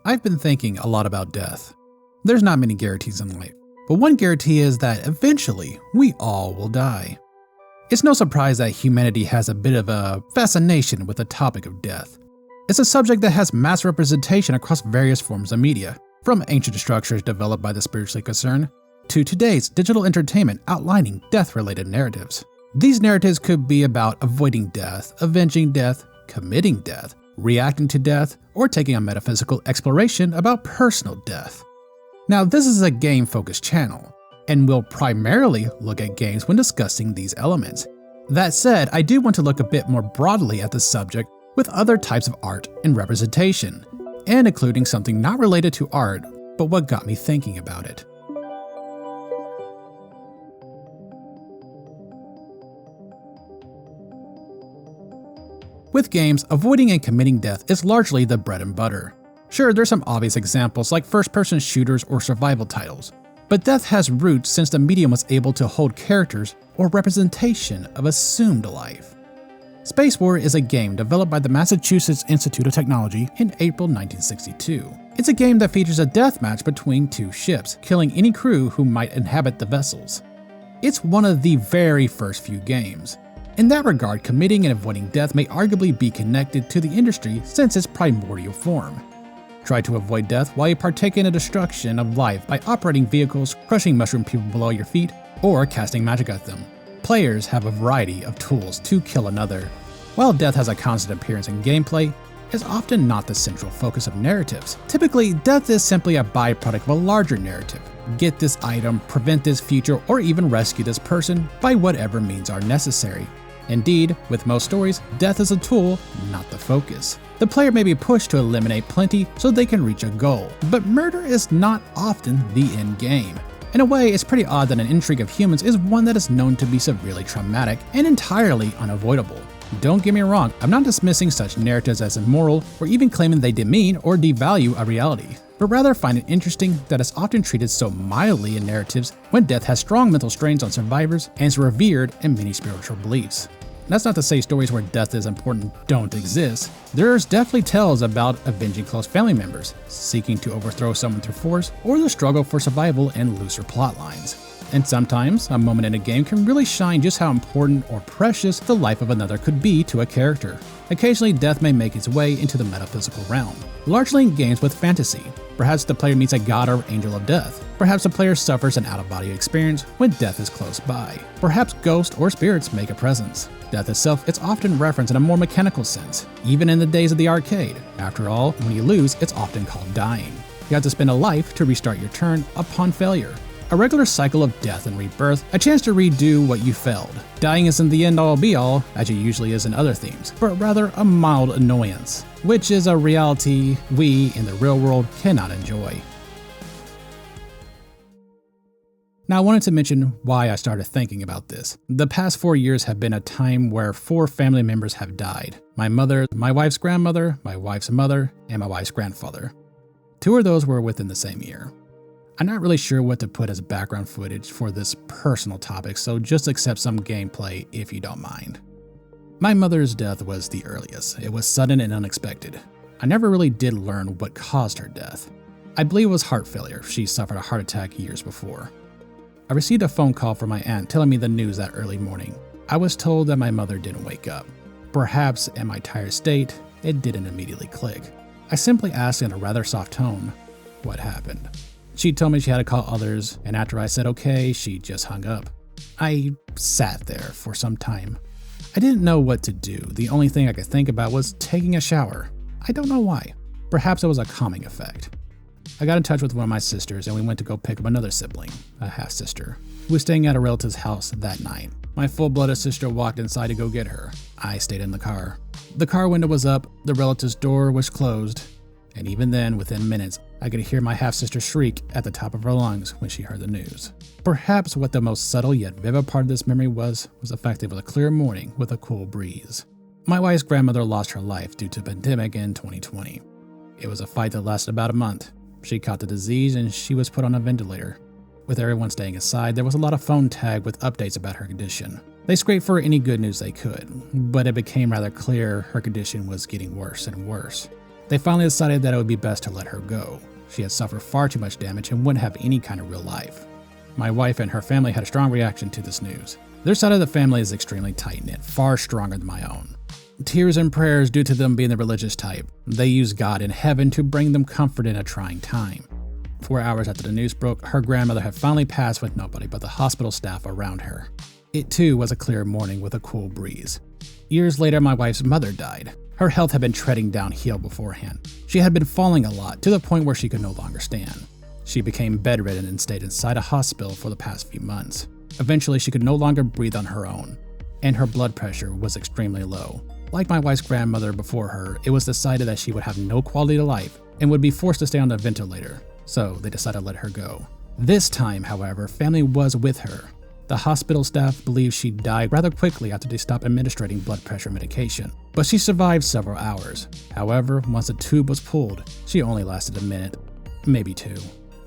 I've been thinking a lot about death. There's not many guarantees in life, but one guarantee is that eventually we all will die. It's no surprise that humanity has a bit of a fascination with the topic of death. It's a subject that has mass representation across various forms of media, from ancient structures developed by the spiritually concerned, to today's digital entertainment outlining death-related narratives. These narratives could be about avoiding death, avenging death, committing death, reacting to death, or taking a metaphysical exploration about personal death. Now, this is a game-focused channel, and we'll primarily look at games when discussing these elements. That said, I do want to look a bit more broadly at the subject with other types of art and representation, and including something not related to art, but what got me thinking about it. With games, avoiding and committing death is largely the bread and butter. Sure, there's some obvious examples like first-person shooters or survival titles, but death has roots since the medium was able to hold characters or representation of assumed life. Space War is a game developed by the Massachusetts Institute of Technology in April 1962. It's a game that features a deathmatch between two ships, killing any crew who might inhabit the vessels. It's one of the very first few games. In that regard, committing and avoiding death may arguably be connected to the industry since its primordial form. Try to avoid death while you partake in the destruction of life by operating vehicles, crushing mushroom people below your feet, or casting magic at them. Players have a variety of tools to kill another. While death has a constant appearance in gameplay, it's often not the central focus of narratives. Typically, death is simply a byproduct of a larger narrative. Get this item, prevent this future, or even rescue this person by whatever means are necessary. Indeed, with most stories, death is a tool, not the focus. The player may be pushed to eliminate plenty so they can reach a goal, but murder is not often the end game. In a way, it's pretty odd that an intrigue of humans is one that is known to be severely traumatic and entirely unavoidable. Don't get me wrong, I'm not dismissing such narratives as immoral or even claiming they demean or devalue a reality, but rather find it interesting that it's often treated so mildly in narratives when death has strong mental strains on survivors and is revered in many spiritual beliefs. That's not to say stories where death is important don't exist. There's definitely tales about avenging close family members, seeking to overthrow someone through force, or the struggle for survival in looser plot lines. And sometimes, a moment in a game can really shine just how important or precious the life of another could be to a character. Occasionally, death may make its way into the metaphysical realm, largely in games with fantasy. Perhaps the player meets a god or angel of death. Perhaps the player suffers an out-of-body experience when death is close by. Perhaps ghosts or spirits make a presence. Death itself is often referenced in a more mechanical sense, even in the days of the arcade. After all, when you lose, it's often called dying. You have to spend a life to restart your turn upon failure. A regular cycle of death and rebirth, a chance to redo what you failed. Dying isn't the end-all be-all, as it usually is in other themes, but rather a mild annoyance, which is a reality we, in the real world, cannot enjoy. Now, I wanted to mention why I started thinking about this. The past 4 years have been a time where 4 family members have died. My mother, my wife's grandmother, my wife's mother, and my wife's grandfather. 2 of those were within the same year. I'm not really sure what to put as background footage for this personal topic, so just accept some gameplay if you don't mind. My mother's death was the earliest. It was sudden and unexpected. I never really did learn what caused her death. I believe it was heart failure. She suffered a heart attack years before. I received a phone call from my aunt telling me the news that early morning. I was told that my mother didn't wake up. Perhaps in my tired state, it didn't immediately click. I simply asked in a rather soft tone, what happened? She told me she had to call others, and after I said okay, she just hung up. I sat there for some time. I didn't know what to do. The only thing I could think about was taking a shower. I don't know why. Perhaps it was a calming effect. I got in touch with one of my sisters and we went to go pick up another sibling, a half-sister, who was staying at a relative's house that night. My full-blooded sister walked inside to go get her. I stayed in the car. The car window was up, the relative's door was closed, and even then, within minutes, I could hear my half-sister shriek at the top of her lungs when she heard the news. Perhaps what the most subtle yet vivid part of this memory was the fact that it was a clear morning with a cool breeze. My wife's grandmother lost her life due to a pandemic in 2020. It was a fight that lasted about a month. She caught the disease and she was put on a ventilator. With everyone staying inside, there was a lot of phone tag with updates about her condition. They scraped for any good news they could, but it became rather clear her condition was getting worse and worse. They finally decided that it would be best to let her go. She had suffered far too much damage and wouldn't have any kind of real life. My wife and her family had a strong reaction to this news. Their side of the family is extremely tight-knit, far stronger than my own. Tears and prayers due to them being the religious type. They used God in heaven to bring them comfort in a trying time. 4 hours after the news broke, her grandmother had finally passed with nobody but the hospital staff around her. It too was a clear morning with a cool breeze. Years later, my wife's mother died. Her health had been treading downhill beforehand. She had been falling a lot to the point where she could no longer stand. She became bedridden and stayed inside a hospital for the past few months. Eventually, she could no longer breathe on her own, and her blood pressure was extremely low. Like my wife's grandmother before her, it was decided that she would have no quality of life and would be forced to stay on the ventilator, so they decided to let her go. This time, however, family was with her. The hospital staff believed she died rather quickly after they stopped administering blood pressure medication, but she survived several hours. However, once the tube was pulled, she only lasted a minute, maybe two.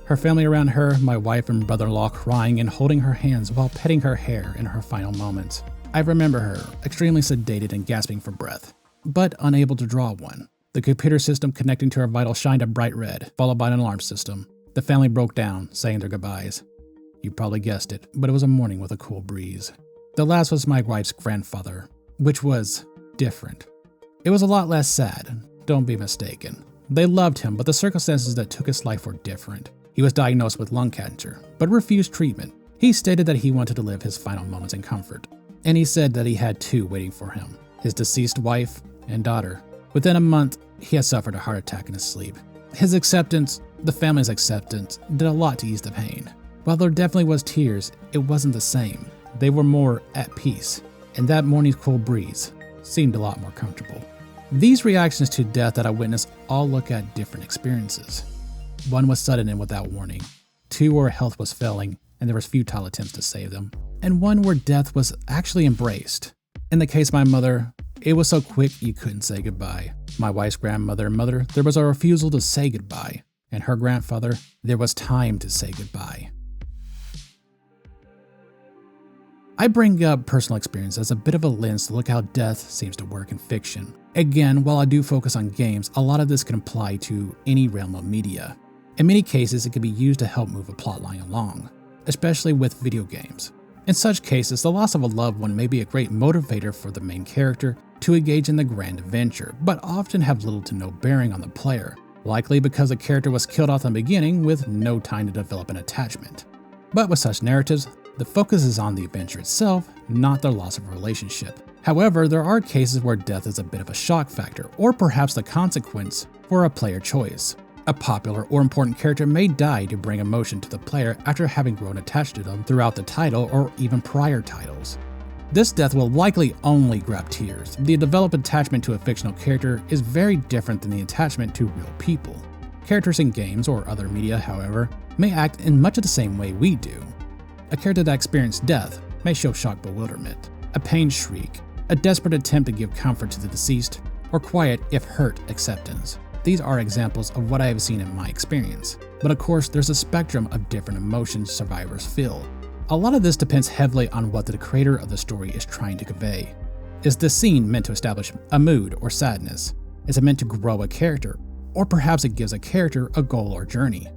Her family around her, my wife and brother-in-law crying and holding her hands while petting her hair in her final moments. I remember her, extremely sedated and gasping for breath, but unable to draw one. The computer system connecting to her vitals shined a bright red, followed by an alarm system. The family broke down, saying their goodbyes. You probably guessed it, but it was a morning with a cool breeze. The last was my wife's grandfather, which was different. It was a lot less sad, don't be mistaken. They loved him, but the circumstances that took his life were different. He was diagnosed with lung cancer, but refused treatment. He stated that he wanted to live his final moments in comfort. And he said that he had two waiting for him, his deceased wife and daughter. Within a month, he had suffered a heart attack in his sleep. His acceptance, the family's acceptance, did a lot to ease the pain. While there definitely was tears, it wasn't the same. They were more at peace, and that morning's cool breeze seemed a lot more comfortable. These reactions to death that I witnessed all look at different experiences. One was sudden and without warning. Two where health was failing, and there was futile attempts to save them. And one where death was actually embraced. In the case of my mother, it was so quick you couldn't say goodbye. My wife's grandmother and mother, there was a refusal to say goodbye. And her grandfather, there was time to say goodbye. I bring up personal experience as a bit of a lens to look how death seems to work in fiction. Again, while I do focus on games, a lot of this can apply to any realm of media. In many cases, it can be used to help move a plotline along, especially with video games. In such cases, the loss of a loved one may be a great motivator for the main character to engage in the grand adventure, but often have little to no bearing on the player, likely because the character was killed off in the beginning with no time to develop an attachment. But with such narratives, the focus is on the adventure itself, not the loss of a relationship. However, there are cases where death is a bit of a shock factor, or perhaps the consequence for a player choice. A popular or important character may die to bring emotion to the player after having grown attached to them throughout the title or even prior titles. This death will likely only grab tears. The developed attachment to a fictional character is very different than the attachment to real people. Characters in games or other media, however, may act in much of the same way we do. A character that experienced death may show shocked bewilderment, a pained shriek, a desperate attempt to give comfort to the deceased, or quiet, if hurt, acceptance. These are examples of what I have seen in my experience. But of course, there's a spectrum of different emotions survivors feel. A lot of this depends heavily on what the creator of the story is trying to convey. Is the scene meant to establish a mood or sadness? Is it meant to grow a character? Or perhaps it gives a character a goal or journey?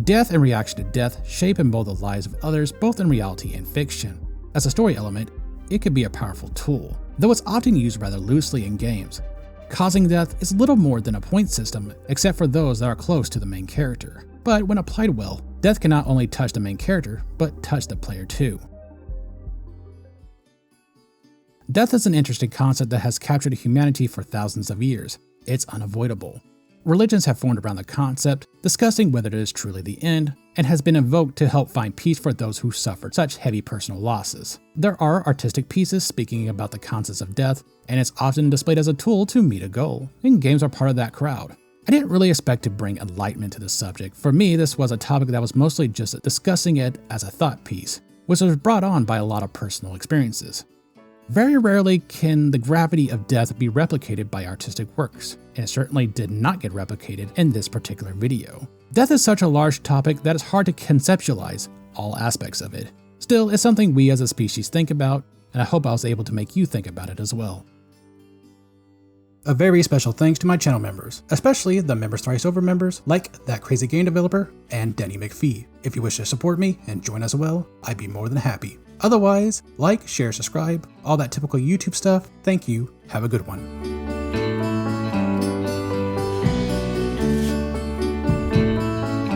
Death and reaction to death shape and mold the lives of others both in reality and fiction. As a story element, it could be a powerful tool, though it's often used rather loosely in games. Causing death is little more than a point system, except for those that are close to the main character. But when applied well, death can not only touch the main character, but touch the player too. Death is an interesting concept that has captured humanity for thousands of years. It's unavoidable. Religions have formed around the concept, discussing whether it is truly the end, and has been invoked to help find peace for those who suffered such heavy personal losses. There are artistic pieces speaking about the concepts of death, and it's often displayed as a tool to meet a goal, and games are part of that crowd. I didn't really expect to bring enlightenment to this subject. For me, this was a topic that was mostly just discussing it as a thought piece, which was brought on by a lot of personal experiences. Very rarely can the gravity of death be replicated by artistic works, and it certainly did not get replicated in this particular video. Death is such a large topic that it's hard to conceptualize all aspects of it. Still, it's something we as a species think about, and I hope I was able to make you think about it as well. A very special thanks to my channel members, especially the Members Thrice Over members like That Crazy Game Developer and Denny McPhee. If you wish to support me and join us as well, I'd be more than happy. Otherwise, like, share, subscribe, all that typical YouTube stuff. Thank you. Have a good one.